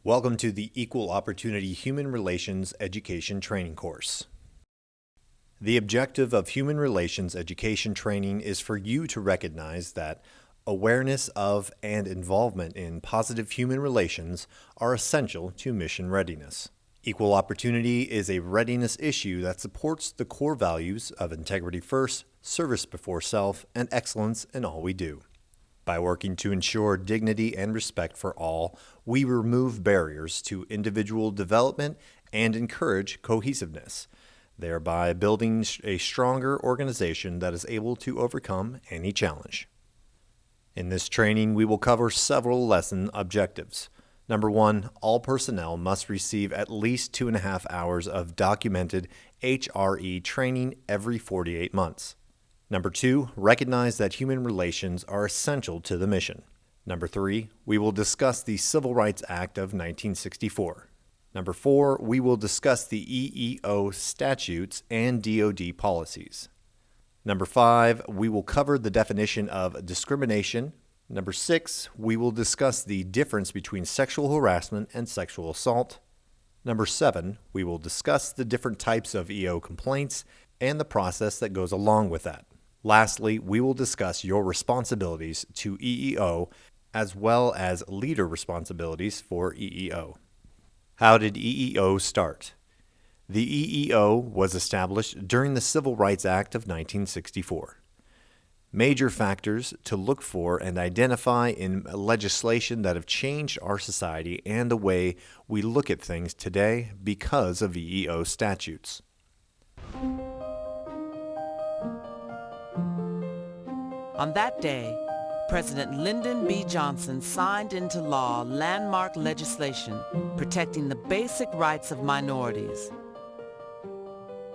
Welcome to the Equal Opportunity Human Relations Education Training course. The objective of Human Relations Education Training is for you to recognize that awareness of and involvement in positive human relations are essential to mission readiness. Equal opportunity is a readiness issue that supports the core values of integrity first, service before self, and excellence in all we do. By working to ensure dignity and respect for all, we remove barriers to individual development and encourage cohesiveness, thereby building a stronger organization that is able to overcome any challenge. In this training, we will cover several lesson objectives. Number 1, all personnel must receive at least 2.5 hours of documented HRE training every 48 months. Number 2, recognize that human relations are essential to the mission. Number 3, we will discuss the Civil Rights Act of 1964. Number 4, we will discuss the EEO statutes and DoD policies. Number 5, we will cover the definition of discrimination. Number 6, we will discuss the difference between sexual harassment and sexual assault. Number 7, we will discuss the different types of EO complaints and the process that goes along with that. Lastly, we will discuss your responsibilities to EEO as well as leader responsibilities for EEO. How did EEO start? The EEO was established during the Civil Rights Act of 1964. Major factors to look for and identify in legislation that have changed our society and the way we look at things today because of EEO statutes. On that day, President Lyndon B. Johnson signed into law landmark legislation protecting the basic rights of minorities.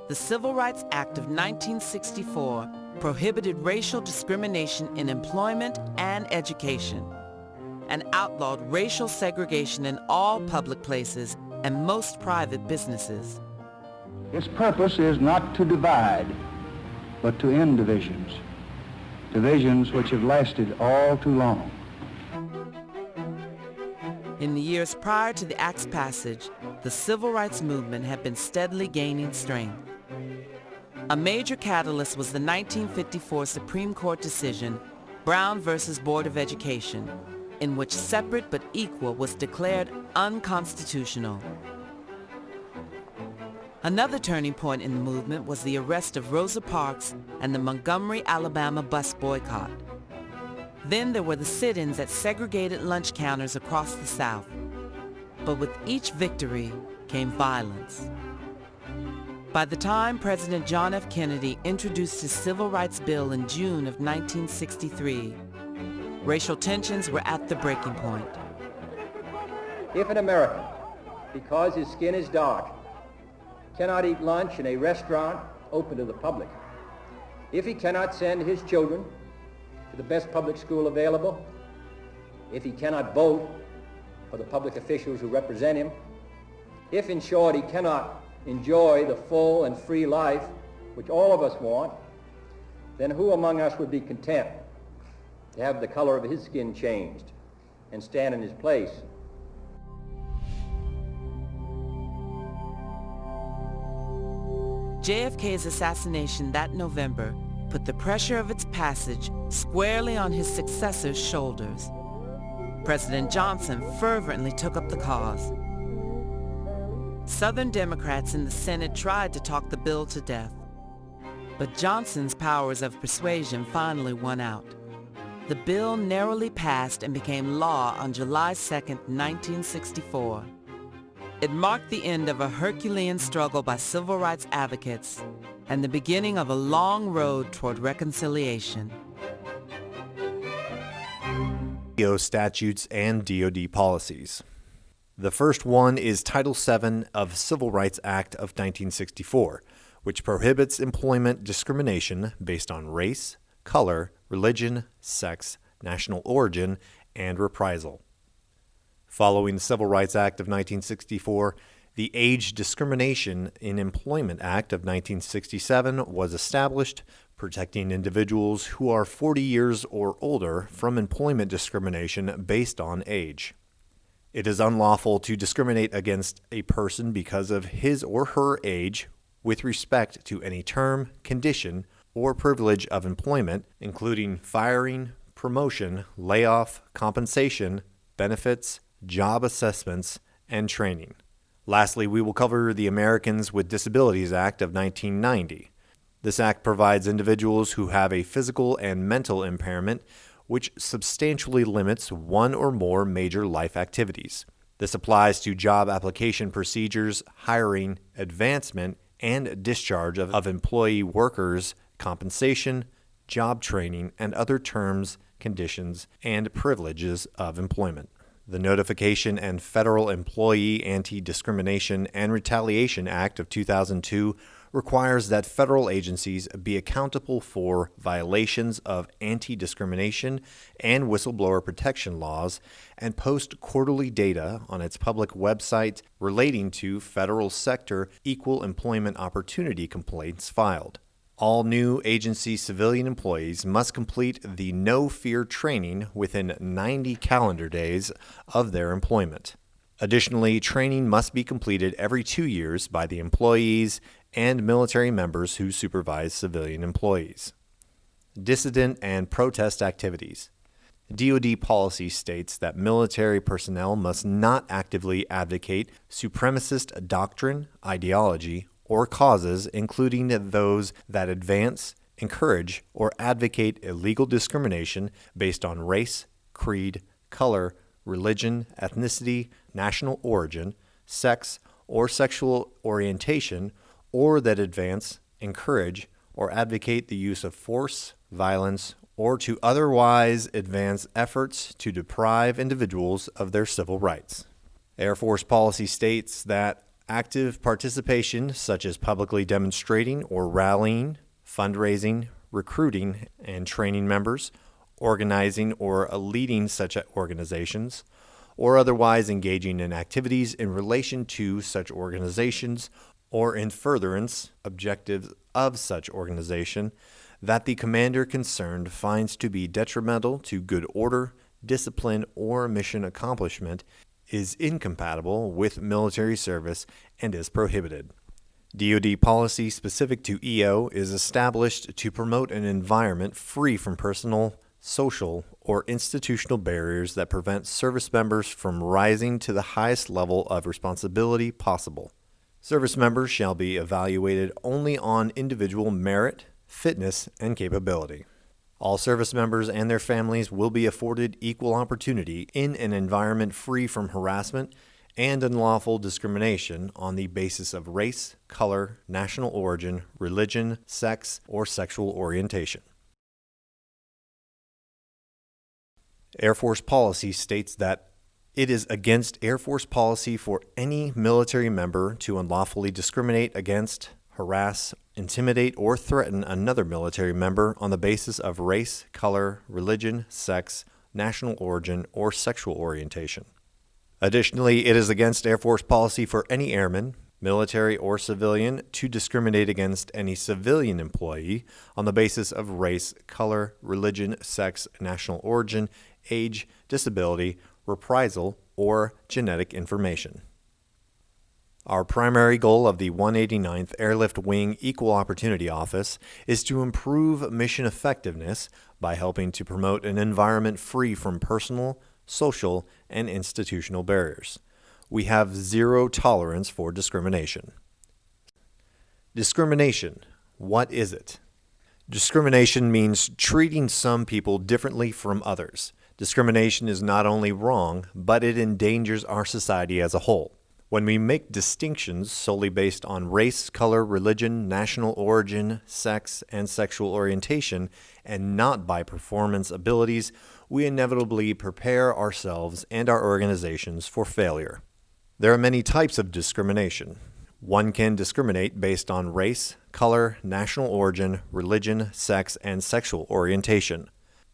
The Civil Rights Act of 1964 prohibited racial discrimination in employment and education, and outlawed racial segregation in all public places and most private businesses. Its purpose is not to divide, but to end divisions. Divisions which have lasted all too long. In the years prior to the Act's passage, the civil rights movement had been steadily gaining strength. A major catalyst was the 1954 Supreme Court decision, Brown v. Board of Education, in which separate but equal was declared unconstitutional. Another turning point in the movement was the arrest of Rosa Parks and the Montgomery, Alabama bus boycott. Then there were the sit-ins at segregated lunch counters across the South. But with each victory came violence. By the time President John F. Kennedy introduced his Civil Rights Bill in June of 1963, racial tensions were at the breaking point. If an American, because his skin is dark, cannot eat lunch in a restaurant open to the public, if he cannot send his children to the best public school available, if he cannot vote for the public officials who represent him, if in short he cannot enjoy the full and free life which all of us want, then who among us would be content to have the color of his skin changed and stand in his place? JFK's assassination that November put the pressure of its passage squarely on his successor's shoulders. President Johnson fervently took up the cause. Southern Democrats in the Senate tried to talk the bill to death, but Johnson's powers of persuasion finally won out. The bill narrowly passed and became law on July 2, 1964. It marked the end of a Herculean struggle by civil rights advocates and the beginning of a long road toward reconciliation. EEO statutes and DoD policies. The first one is Title VII of Civil Rights Act of 1964, which prohibits employment discrimination based on race, color, religion, sex, national origin, and reprisal. Following the Civil Rights Act of 1964, the Age Discrimination in Employment Act of 1967 was established, protecting individuals who are 40 years or older from employment discrimination based on age. It is unlawful to discriminate against a person because of his or her age with respect to any term, condition, or privilege of employment, including firing, promotion, layoff, compensation, benefits, job assessments, and training. Lastly, we will cover the Americans with Disabilities Act of 1990. This act provides individuals who have a physical and mental impairment which substantially limits one or more major life activities. This applies to job application procedures, hiring, advancement, and discharge of employee workers, compensation, job training, and other terms, conditions, and privileges of employment. The Notification and Federal Employee Anti-Discrimination and Retaliation Act of 2002 requires that federal agencies be accountable for violations of anti-discrimination and whistleblower protection laws and post quarterly data on its public website relating to federal sector equal employment opportunity complaints filed. All new agency civilian employees must complete the No Fear training within 90 calendar days of their employment. Additionally, training must be completed every 2 years by the employees and military members who supervise civilian employees. Dissident and protest activities. DoD policy states that military personnel must not actively advocate supremacist doctrine, ideology, or causes, including those that advance, encourage, or advocate illegal discrimination based on race, creed, color, religion, ethnicity, national origin, sex, or sexual orientation, or that advance, encourage, or advocate the use of force, violence, or to otherwise advance efforts to deprive individuals of their civil rights. Air Force policy states that active participation, such as publicly demonstrating or rallying, fundraising, recruiting and training members, organizing or leading such organizations, or otherwise engaging in activities in relation to such organizations or in furtherance objectives of such organization that the commander concerned finds to be detrimental to good order, discipline, or mission accomplishment is incompatible with military service and is prohibited. DoD policy specific to EO is established to promote an environment free from personal, social, or institutional barriers that prevent service members from rising to the highest level of responsibility possible. Service members shall be evaluated only on individual merit, fitness, and capability. All service members and their families will be afforded equal opportunity in an environment free from harassment and unlawful discrimination on the basis of race, color, national origin, religion, sex, or sexual orientation. Air Force policy states that it is against Air Force policy for any military member to unlawfully discriminate against, harass, intimidate, or threaten another military member on the basis of race, color, religion, sex, national origin, or sexual orientation. Additionally, it is against Air Force policy for any airman, military or civilian, to discriminate against any civilian employee on the basis of race, color, religion, sex, national origin, age, disability, reprisal, or genetic information. Our primary goal of the 189th Airlift Wing Equal Opportunity Office is to improve mission effectiveness by helping to promote an environment free from personal, social, and institutional barriers. We have zero tolerance for discrimination. Discrimination. What is it? Discrimination means treating some people differently from others. Discrimination is not only wrong, but it endangers our society as a whole. When we make distinctions solely based on race, color, religion, national origin, sex, and sexual orientation, and not by performance abilities, we inevitably prepare ourselves and our organizations for failure. There are many types of discrimination. One can discriminate based on race, color, national origin, religion, sex, and sexual orientation.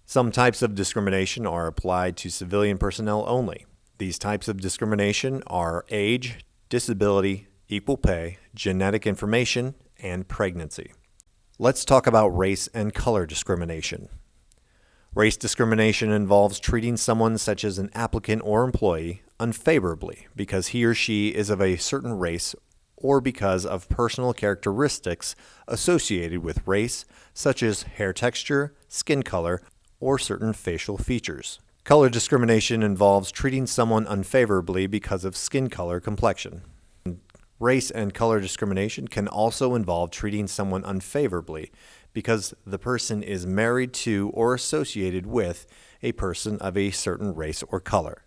Some types of discrimination are applied to civilian personnel only. These types of discrimination are age, disability, equal pay, genetic information, and pregnancy. Let's talk about race and color discrimination. Race discrimination involves treating someone such as an applicant or employee unfavorably because he or she is of a certain race or because of personal characteristics associated with race, such as hair texture, skin color, or certain facial features. Color discrimination involves treating someone unfavorably because of skin color complexion. Race and color discrimination can also involve treating someone unfavorably because the person is married to or associated with a person of a certain race or color.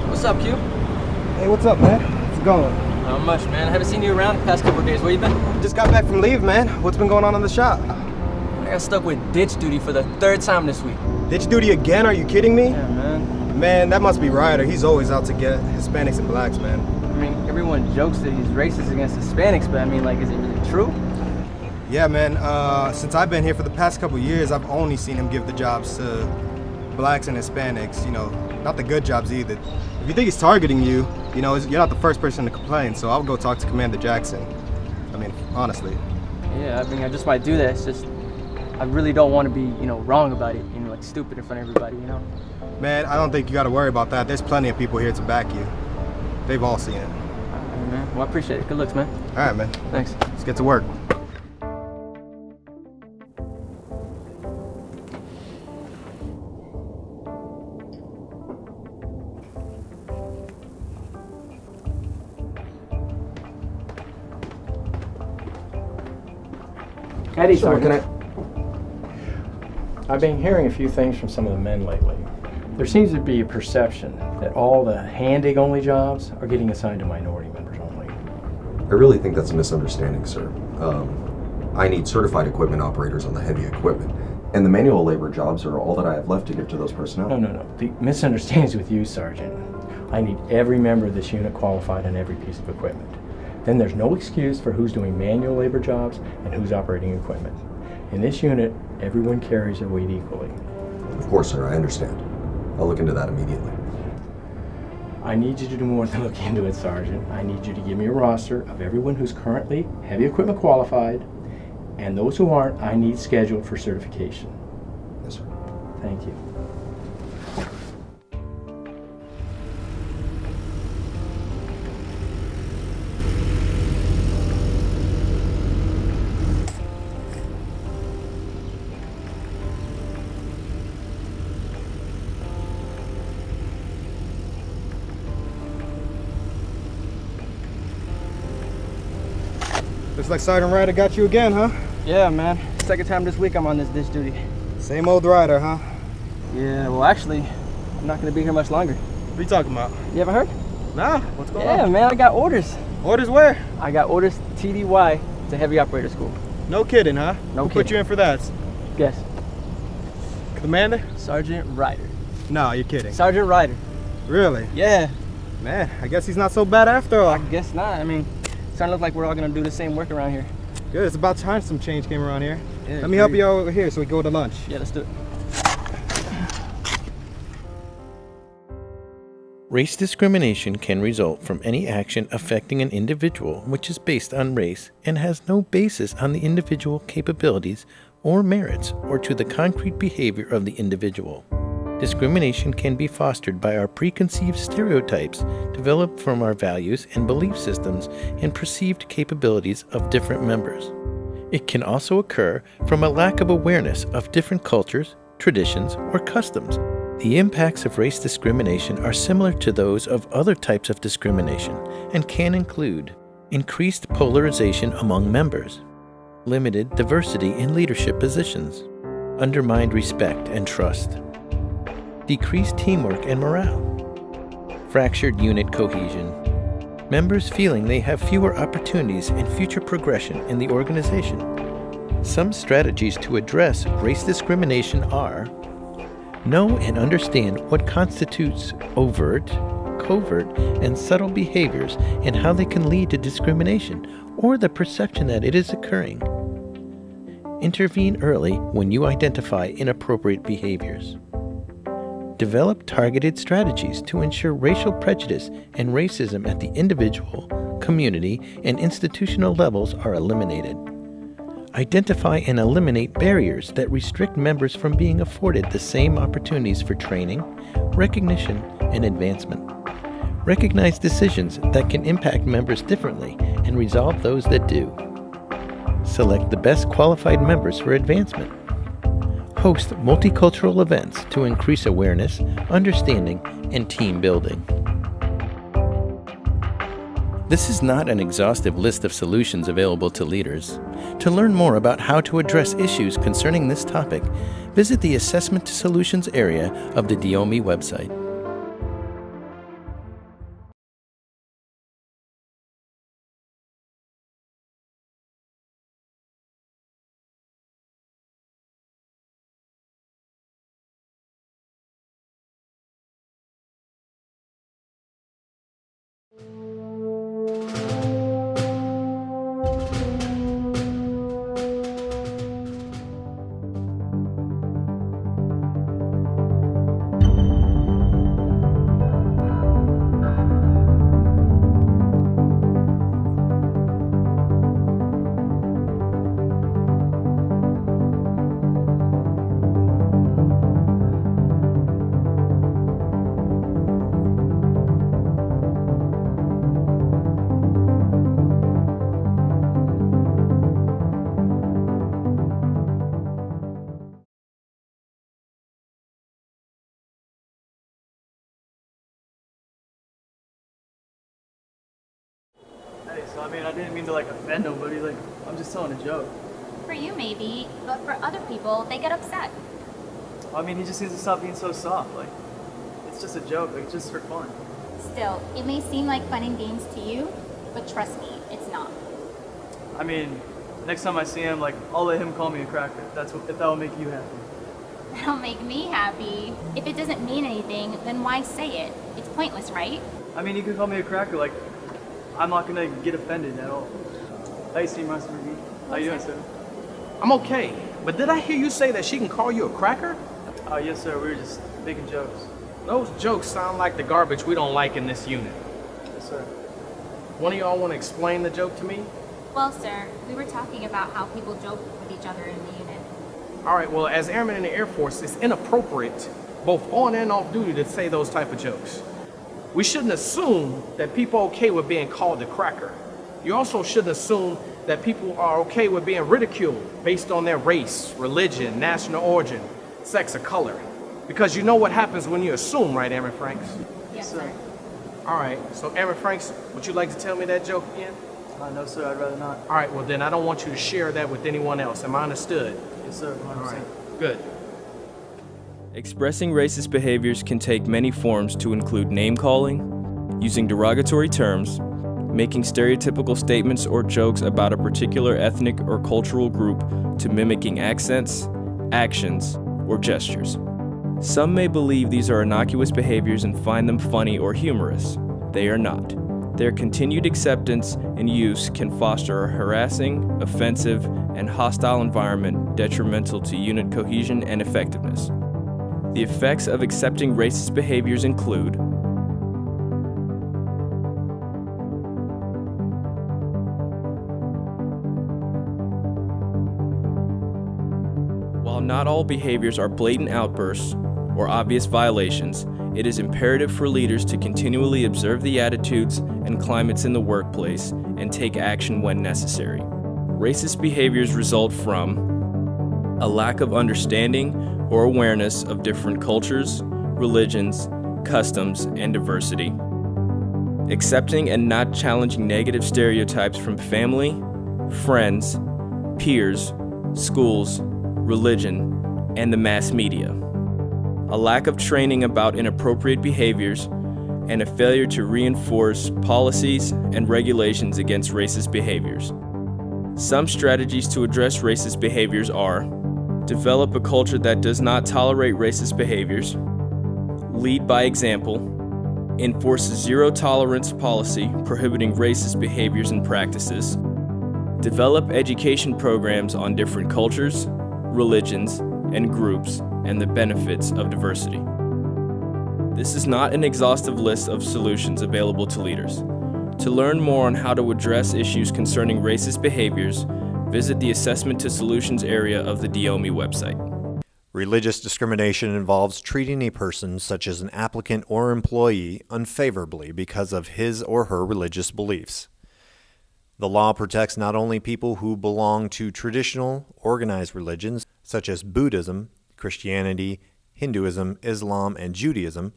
What's up, Q? Hey, what's up, man? How's it going? Not much, man. I haven't seen you around the past couple of days. Where you been? Just got back from leave, man. What's been going on in the shop? I got stuck with ditch duty for the third time this week. Ditch duty again? Are you kidding me? Yeah, man. Man, that must be Ryder. He's always out to get Hispanics and blacks, man. I mean, everyone jokes that he's racist against Hispanics, but I mean, like, is it really true? Yeah, man. Since I've been here for the past couple years, I've only seen him give the jobs to blacks and Hispanics, not the good jobs either. If you think he's targeting you, you're not the first person to complain, so I'll go talk to Commander Jackson. I mean, honestly. Yeah, I mean, I just might do that. It's just, I really don't want to be, wrong about it, like stupid in front of everybody, Man, I don't think you got to worry about that. There's plenty of people here to back you. They've all seen it. All right, man. Well, I appreciate it. Good looks, man. All right, man. Thanks. Let's get to work. Eddie, So Sergeant. I've been hearing a few things from some of the men lately. There seems to be a perception that all the hand-dig-only jobs are getting assigned to minority members only. I really think that's a misunderstanding, sir. I need certified equipment operators on the heavy equipment, and the manual labor jobs are all that I have left to give to those personnel. No. The misunderstanding's with you, Sergeant. I need every member of this unit qualified on every piece of equipment. Then there's no excuse for who's doing manual labor jobs and who's operating equipment. In this unit, everyone carries their weight equally. Of course, sir, I understand. I'll look into that immediately. I need you to do more than look into it, Sergeant. I need you to give me a roster of everyone who's currently heavy equipment qualified, and those who aren't, I need scheduled for certification. Yes, sir. Thank you. Looks like Sergeant Ryder got you again, huh? Yeah, man. Second time this week I'm on this ditch duty. Same old Ryder, huh? Yeah, well, actually, I'm not going to be here much longer. What are you talking about? You ever heard? Nah, what's going on? Yeah, man, I got orders. Orders where? I got orders TDY to heavy operator school. No kidding, huh? No Who kidding. put you in for that? Guess. Commander? Sergeant Ryder. No, you're kidding. Sergeant Ryder. Really? Yeah. Man, I guess he's not so bad after all. I guess not. I mean, it's starting to look like we're all going to do the same work around here. Good, it's about time some change came around here. Yeah, Let me help you over here so we go to lunch. Yeah, let's do it. Race discrimination can result from any action affecting an individual which is based on race and has no basis on the individual capabilities or merits or to the concrete behavior of the individual. Discrimination can be fostered by our preconceived stereotypes developed from our values and belief systems and perceived capabilities of different members. It can also occur from a lack of awareness of different cultures, traditions, or customs. The impacts of race discrimination are similar to those of other types of discrimination and can include increased polarization among members, limited diversity in leadership positions, undermined respect and trust, decreased teamwork and morale, fractured unit cohesion, members feeling they have fewer opportunities and future progression in the organization. Some strategies to address race discrimination are: know and understand what constitutes overt, covert, and subtle behaviors and how they can lead to discrimination or the perception that it is occurring. Intervene early when you identify inappropriate behaviors. Develop targeted strategies to ensure racial prejudice and racism at the individual, community, and institutional levels are eliminated. Identify and eliminate barriers that restrict members from being afforded the same opportunities for training, recognition, and advancement. Recognize decisions that can impact members differently and resolve those that do. Select the best qualified members for advancement. Host multicultural events to increase awareness, understanding, and team building. This is not an exhaustive list of solutions available to leaders. To learn more about how to address issues concerning this topic, visit the Assessment to Solutions area of the DIOME website. Hey, so I didn't mean to offend nobody. I'm just telling a joke. For you maybe, but for other people, they get upset. He just needs to stop being so soft. It's just a joke. Just for fun. Still, it may seem like fun and games to you, but trust me, it's not. Next time I see him, I'll let him call me a cracker. If that'll make you happy. That'll make me happy. If it doesn't mean anything, then why say it? It's pointless, right? You can call me a cracker. I'm not gonna get offended at all. Hey, Steve Master McGee. How you doing, sir? I'm okay, but did I hear you say that she can call you a cracker? Yes, sir. We were just making jokes. Those jokes sound like the garbage we don't like in this unit. Yes, sir. One of y'all want to explain the joke to me? Well, sir, we were talking about how people joke with each other in the unit. All right, well, as airmen in the Air Force, it's inappropriate, both on and off duty, to say those type of jokes. We shouldn't assume that people are okay with being called a cracker. You also shouldn't assume that people are okay with being ridiculed based on their race, religion, national origin, sex, or color. Because you know what happens when you assume, right, Airman Franks? Yes, sir. All right, so Airman Franks, would you like to tell me that joke again? No, sir, I'd rather not. All right, well then I don't want you to share that with anyone else. Am I understood? Yes, sir, 100%. All right, good. Expressing racist behaviors can take many forms to include name-calling, using derogatory terms, making stereotypical statements or jokes about a particular ethnic or cultural group, to mimicking accents, actions, or gestures. Some may believe these are innocuous behaviors and find them funny or humorous. They are not. Their continued acceptance and use can foster a harassing, offensive, and hostile environment detrimental to unit cohesion and effectiveness. The effects of accepting racist behaviors include while not all behaviors are blatant outbursts or obvious violations, it is imperative for leaders to continually observe the attitudes and climates in the workplace and take action when necessary. Racist behaviors result from a lack of understanding or awareness of different cultures, religions, customs, and diversity. Accepting and not challenging negative stereotypes from family, friends, peers, schools, religion, and the mass media. A lack of training about inappropriate behaviors, and a failure to reinforce policies and regulations against racist behaviors. Some strategies to address racist behaviors are: develop a culture that does not tolerate racist behaviors, lead by example, enforce a zero-tolerance policy prohibiting racist behaviors and practices, develop education programs on different cultures, religions, and groups, and the benefits of diversity. This is not an exhaustive list of solutions available to leaders. To learn more on how to address issues concerning racist behaviors, visit the Assessment to Solutions area of the DOME website. Religious discrimination involves treating a person, such as an applicant or employee, unfavorably because of his or her religious beliefs. The law protects not only people who belong to traditional, organized religions, such as Buddhism, Christianity, Hinduism, Islam, and Judaism,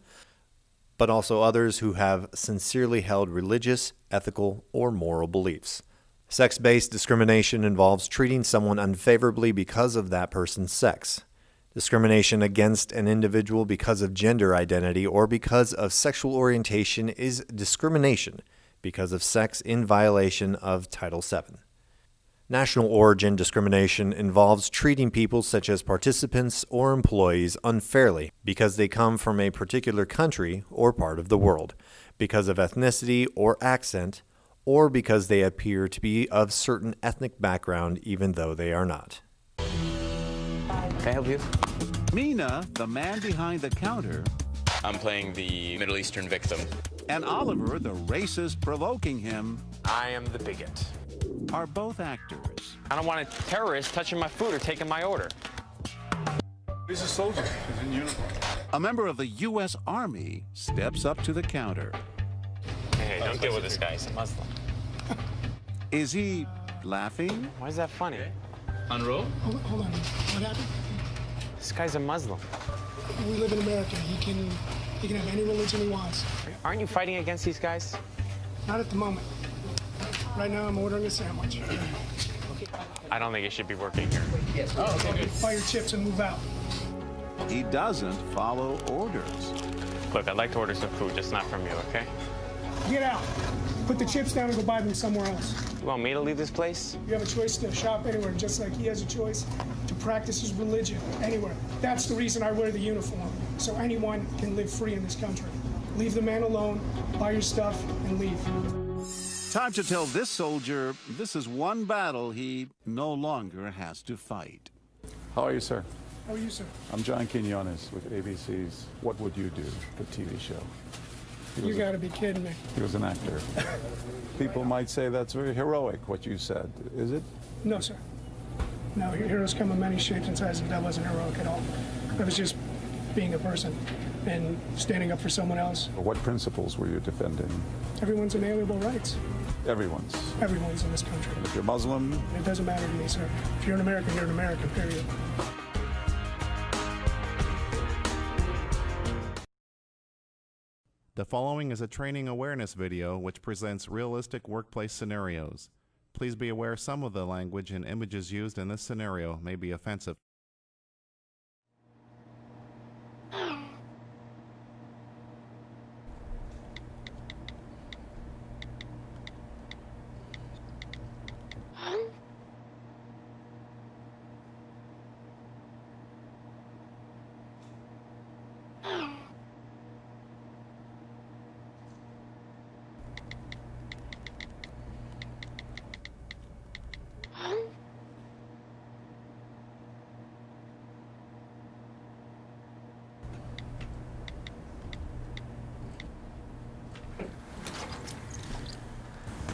but also others who have sincerely held religious, ethical, or moral beliefs. Sex-based discrimination involves treating someone unfavorably because of that person's sex. Discrimination against an individual because of gender identity or because of sexual orientation is discrimination because of sex in violation of Title VII. National origin discrimination involves treating people such as participants or employees unfairly because they come from a particular country or part of the world, because of ethnicity or accent, or because they appear to be of certain ethnic background even though they are not. Can I help you? Mina, the man behind the counter. I'm playing the Middle Eastern victim. And Oliver, the racist provoking him. I am the bigot. Are both actors. I don't want a terrorist touching my food or taking my order. He's a soldier. He's in uniform. A member of the U.S. Army steps up to the counter. Hey, don't deal with this guy. He's a Muslim. Is he laughing? Why is that funny? Unroll? Hold on. What happened? This guy's a Muslim. We live in America. He can have any religion he wants. Aren't you fighting against these guys? Not at the moment. Right now, I'm ordering a sandwich. I don't think you should be working here. Yes. Oh, okay. Buy your chips and move out. He doesn't follow orders. Look, I'd like to order some food, just not from you, okay? Get out. Put the chips down and go buy them somewhere else. You want me to leave this place? You have a choice to shop anywhere, just like he has a choice to practice his religion anywhere. That's the reason I wear the uniform, so anyone can live free in this country. Leave the man alone, buy your stuff, and leave. Time to tell this soldier this is one battle he no longer has to fight. How are you, sir? How are you, sir? I'm John Quinones with ABC's What Would You Do?, the TV show. You gotta be kidding me. He was an actor. People might say that's very heroic, what you said. Is it? No, sir. No, heroes come in many shapes and sizes. That wasn't heroic at all. It was just being a person and standing up for someone else. What principles were you defending? Everyone's inalienable rights. Everyone's. Everyone's in this country. If you're Muslim? It doesn't matter to me, sir. If you're an American, you're an American, period. The following is a training awareness video which presents realistic workplace scenarios. Please be aware some of the language and images used in this scenario may be offensive.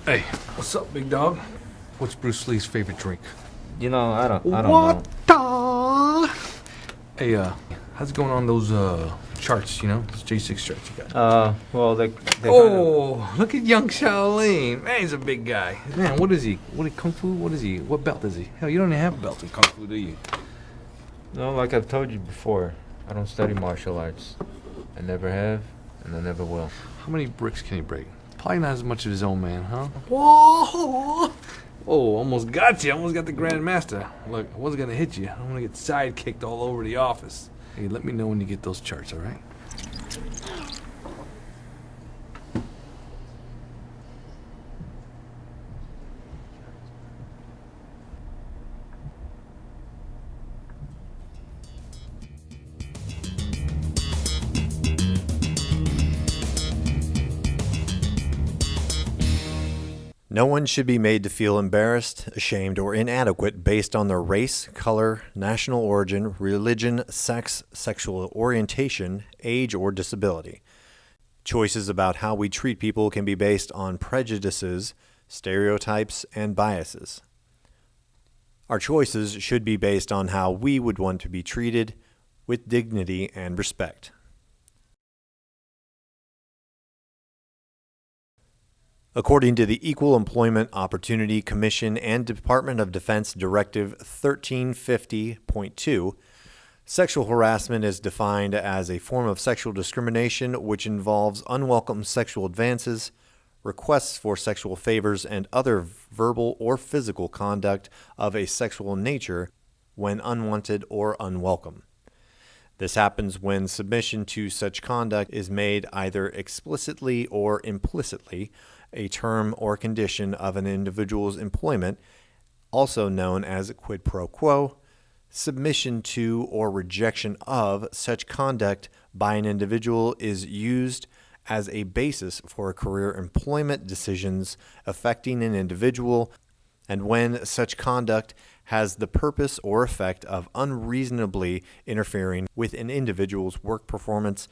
Hey, what's up, big dog? What's Bruce Lee's favorite drink? You know, I don't know. What the? Hey, how's it going on those charts? You know, those J6 charts you got? Well, they oh, look at young Shaolin. Man, he's a big guy. Man, what is he? What is kung fu? What is he? What belt is he? Hell, you don't even have a belt in kung fu, do you? No, like I've told you before, I don't study martial arts. I never have, and I never will. How many bricks can he break? Probably not as much of his own man, huh? Whoa! Oh, almost got you. Almost got the Grand Master. Look, I wasn't gonna hit you. I'm gonna get sidekicked all over the office. Hey, let me know when you get those charts, all right? No one should be made to feel embarrassed, ashamed, or inadequate based on their race, color, national origin, religion, sex, sexual orientation, age, or disability. Choices about how we treat people can be based on prejudices, stereotypes, and biases. Our choices should be based on how we would want to be treated with dignity and respect. According to the Equal Employment Opportunity Commission and Department of Defense Directive 1350.2, sexual harassment is defined as a form of sexual discrimination which involves unwelcome sexual advances, requests for sexual favors, and other verbal or physical conduct of a sexual nature when unwanted or unwelcome. This happens when submission to such conduct is made either explicitly or implicitly a term or condition of an individual's employment, also known as quid pro quo. Submission to or rejection of such conduct by an individual is used as a basis for career employment decisions affecting an individual, and when such conduct has the purpose or effect of unreasonably interfering with an individual's work performance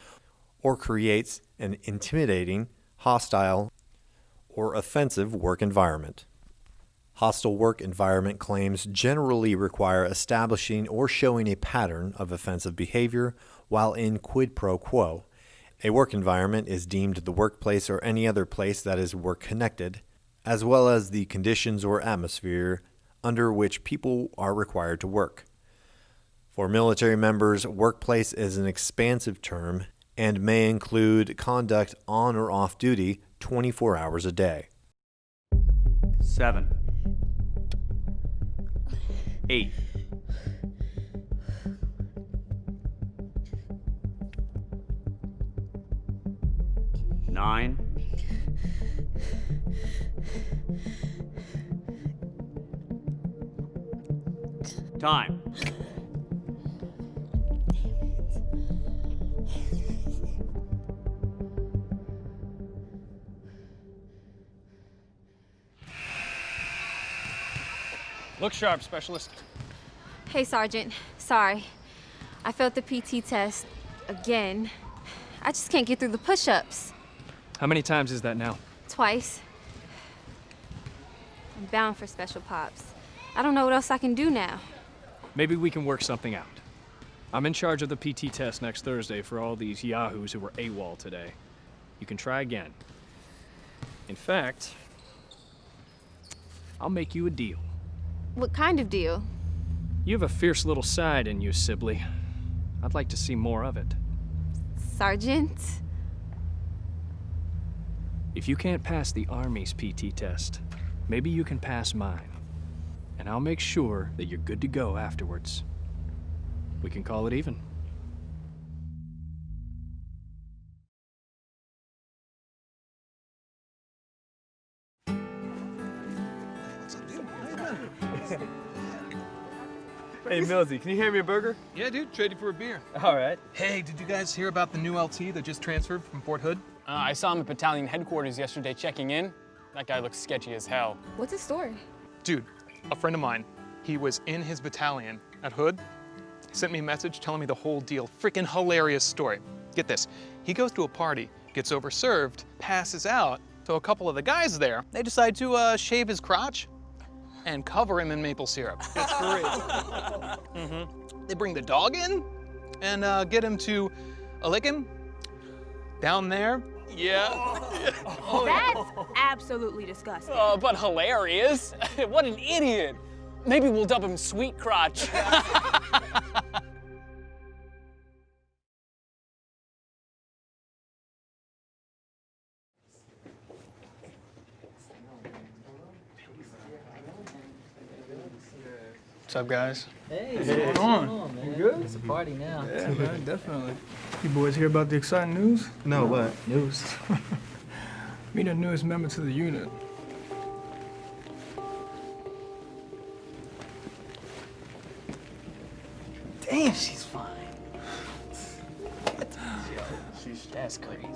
or creates an intimidating, hostile, or offensive work environment. Hostile work environment claims generally require establishing or showing a pattern of offensive behavior, while in quid pro quo, a work environment is deemed the workplace or any other place that is work-connected, as well as the conditions or atmosphere under which people are required to work. For military members, workplace is an expansive term and may include conduct on or off duty 24 hours a day. 7, 8, 9, 10. Time. Look sharp, Specialist. Hey, Sergeant. Sorry. I failed the PT test again. I just can't get through the push-ups. How many times is that now? Twice. I'm bound for Special Pops. I don't know what else I can do now. Maybe we can work something out. I'm in charge of the PT test next Thursday for all these yahoos who were AWOL today. You can try again. In fact, I'll make you a deal. What kind of deal? You have a fierce little side in you, Sibley. I'd like to see more of it. Sergeant? If you can't pass the Army's PT test, maybe you can pass mine. And I'll make sure that you're good to go afterwards. We can call it even. Hey, Millsy, can you hand me a burger? Yeah, dude, trade you for a beer. All right. Hey, did you guys hear about the new LT that just transferred from Fort Hood? I saw him at battalion headquarters yesterday checking in. That guy looks sketchy as hell. What's his story? Dude, a friend of mine, he was in his battalion at Hood, sent me a message telling me the whole deal. Freaking hilarious story. Get this, he goes to a party, gets overserved, passes out, so a couple of the guys there, they decide to shave his crotch and cover him in maple syrup. It's great. They bring the dog in and get him to lick him down there. Yeah. That's absolutely disgusting. But hilarious. What an idiot. Maybe we'll dub him Sweet Crotch. What's up, guys? Hey, what's going on? Man? You good? It's a party now. Yeah, man, definitely. You boys hear about the exciting news? No, what? News. Meet a newest member to the unit. Damn, she's fine. That's crazy.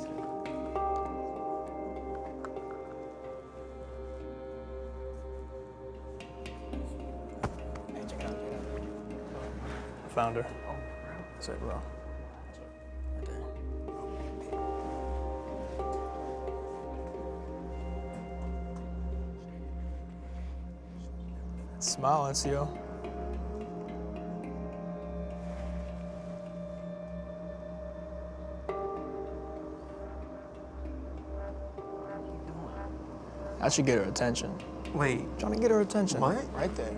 founder. Say, bro. Smile, SEO. I should get her attention. Wait. Trying to get her attention. What? Right there.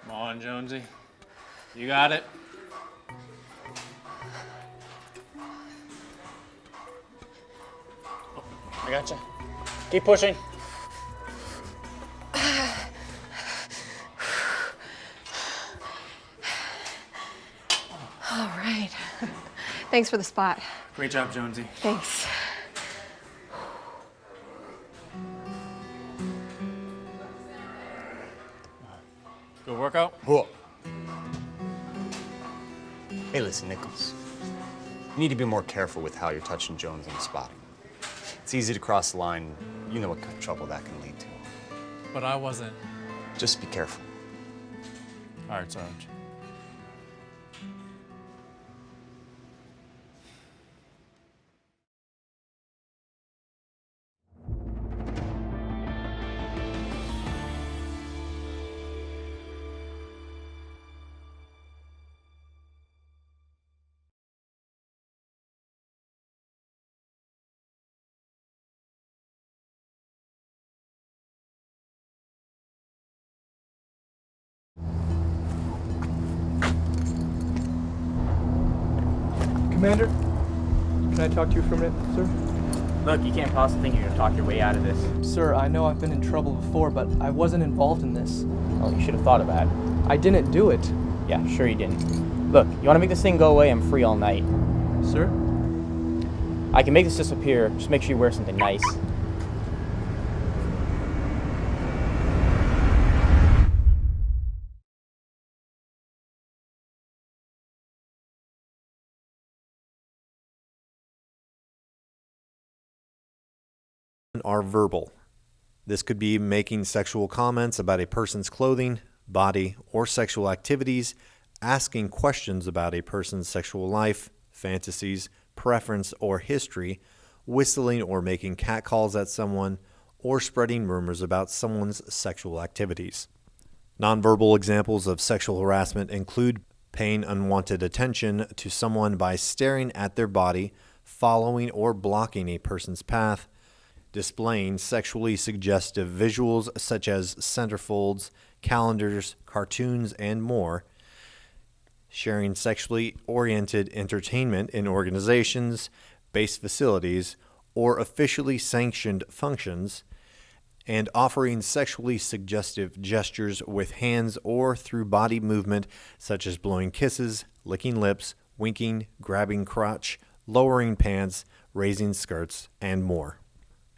Come on, Jonesy. You got it. I gotcha. Keep pushing. All right. Thanks for the spot. Great job, Jonesy. Thanks. Good workout? Whoa. Hey, listen, Nichols. You need to be more careful with how you're touching Jones in the spotting. It's easy to cross the line. You know what kind of trouble that can lead to. But I wasn't. Just be careful. All right, Sarge. Commander, can I talk to you for a minute, sir? Look, you can't possibly think you're gonna talk your way out of this. Sir, I know I've been in trouble before, but I wasn't involved in this. Well, you should have thought about it. I didn't do it. Yeah, sure you didn't. Look, you wanna make this thing go away? I'm free all night. Sir? I can make this disappear. Just make sure you wear something nice. Are verbal. This could be making sexual comments about a person's clothing, body, or sexual activities, asking questions about a person's sexual life, fantasies, preference, or history, whistling or making catcalls at someone, or spreading rumors about someone's sexual activities. Nonverbal examples of sexual harassment include paying unwanted attention to someone by staring at their body, following or blocking a person's path, displaying sexually suggestive visuals such as centerfolds, calendars, cartoons, and more, sharing sexually oriented entertainment in organizations, base facilities, or officially sanctioned functions, and offering sexually suggestive gestures with hands or through body movement such as blowing kisses, licking lips, winking, grabbing crotch, lowering pants, raising skirts, and more.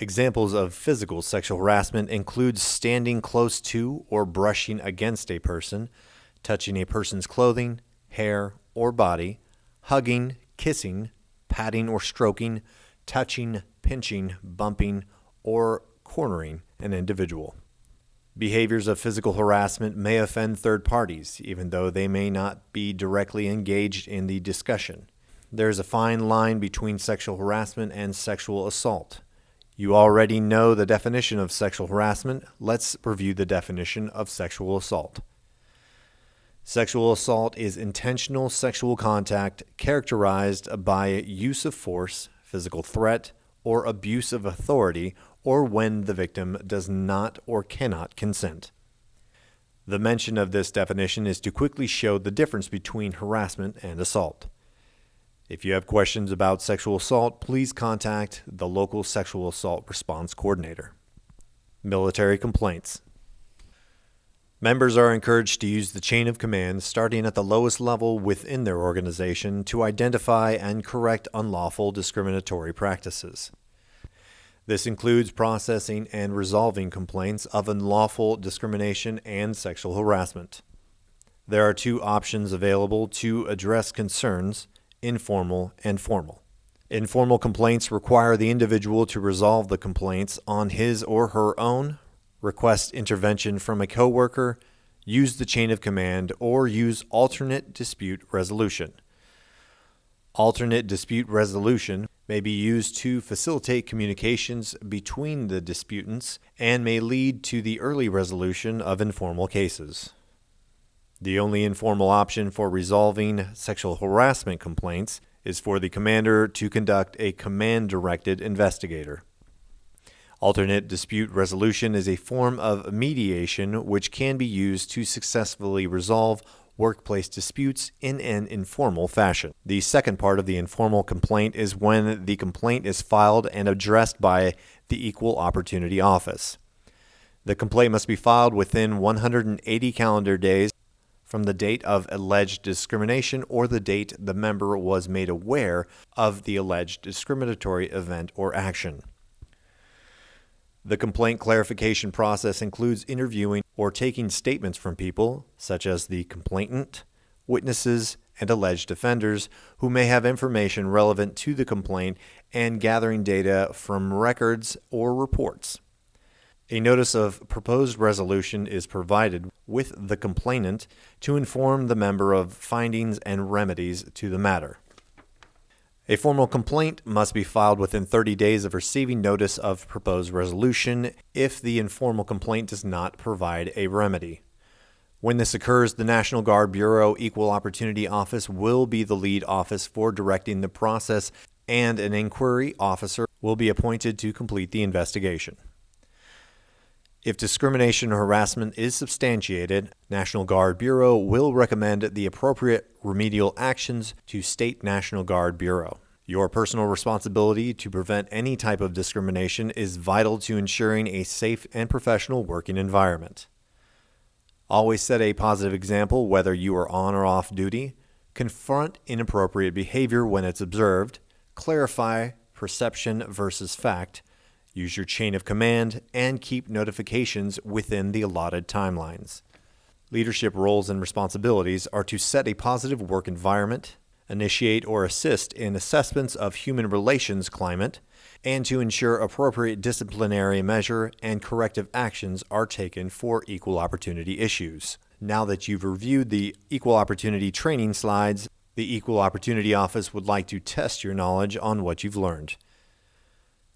Examples of physical sexual harassment include standing close to or brushing against a person, touching a person's clothing, hair, or body, hugging, kissing, patting or stroking, touching, pinching, bumping, or cornering an individual. Behaviors of physical harassment may offend third parties, even though they may not be directly engaged in the discussion. There is a fine line between sexual harassment and sexual assault. You already know the definition of sexual harassment. Let's review the definition of sexual assault. Sexual assault is intentional sexual contact characterized by use of force, physical threat, or abuse of authority, or when the victim does not or cannot consent. The mention of this definition is to quickly show the difference between harassment and assault. If you have questions about sexual assault, please contact the local sexual assault response coordinator. Military complaints. Members are encouraged to use the chain of command starting at the lowest level within their organization to identify and correct unlawful discriminatory practices. This includes processing and resolving complaints of unlawful discrimination and sexual harassment. There are two options available to address concerns: informal and formal. Informal complaints require the individual to resolve the complaints on his or her own, request intervention from a coworker, use the chain of command, or use alternate dispute resolution. Alternate dispute resolution may be used to facilitate communications between the disputants and may lead to the early resolution of informal cases. The only informal option for resolving sexual harassment complaints is for the commander to conduct a command-directed investigator. Alternate dispute resolution is a form of mediation which can be used to successfully resolve workplace disputes in an informal fashion. The second part of the informal complaint is when the complaint is filed and addressed by the Equal Opportunity Office. The complaint must be filed within 180 calendar days from the date of alleged discrimination or the date the member was made aware of the alleged discriminatory event or action. The complaint clarification process includes interviewing or taking statements from people, such as the complainant, witnesses, and alleged offenders, who may have information relevant to the complaint, and gathering data from records or reports. A notice of proposed resolution is provided with the complainant to inform the member of findings and remedies to the matter. A formal complaint must be filed within 30 days of receiving notice of proposed resolution if the informal complaint does not provide a remedy. When this occurs, the National Guard Bureau Equal Opportunity Office will be the lead office for directing the process, and an inquiry officer will be appointed to complete the investigation. If discrimination or harassment is substantiated, National Guard Bureau will recommend the appropriate remedial actions to State National Guard Bureau. Your personal responsibility to prevent any type of discrimination is vital to ensuring a safe and professional working environment. Always set a positive example whether you are on or off duty. Confront inappropriate behavior when it's observed. Clarify perception versus fact. Use your chain of command and keep notifications within the allotted timelines. Leadership roles and responsibilities are to set a positive work environment, initiate or assist in assessments of human relations climate, and to ensure appropriate disciplinary measure and corrective actions are taken for equal opportunity issues. Now that you've reviewed the equal opportunity training slides, the Equal Opportunity Office would like to test your knowledge on what you've learned.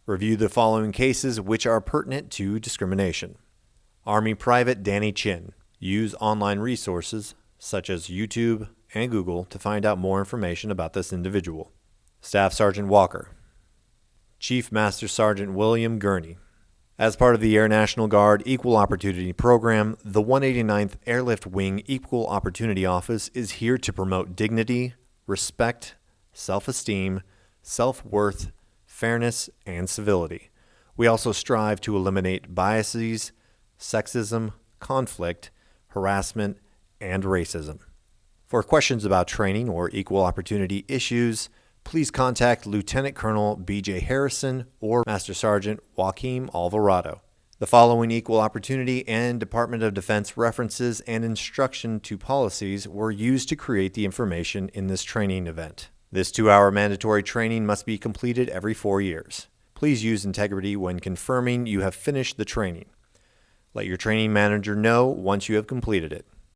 Review the following cases which are pertinent to discrimination. Army Private Danny Chin. Use online resources such as YouTube and Google to find out more information about this individual. Staff Sergeant Walker. Chief Master Sergeant William Gurney. As part of the Air National Guard Equal Opportunity Program, the 189th Airlift Wing Equal Opportunity Office is here to promote dignity, respect, self-esteem, self-worth, fairness, and civility. We also strive to eliminate biases, sexism, conflict, harassment, and racism. For questions about training or equal opportunity issues, please contact Lieutenant Colonel B.J. Harrison or Master Sergeant Joaquim Alvarado. The following equal opportunity and Department of Defense references and instruction to policies were used to create the information in this training event. This 2-hour mandatory training must be completed every 4 years. Please use integrity when confirming you have finished the training. Let your training manager know once you have completed it.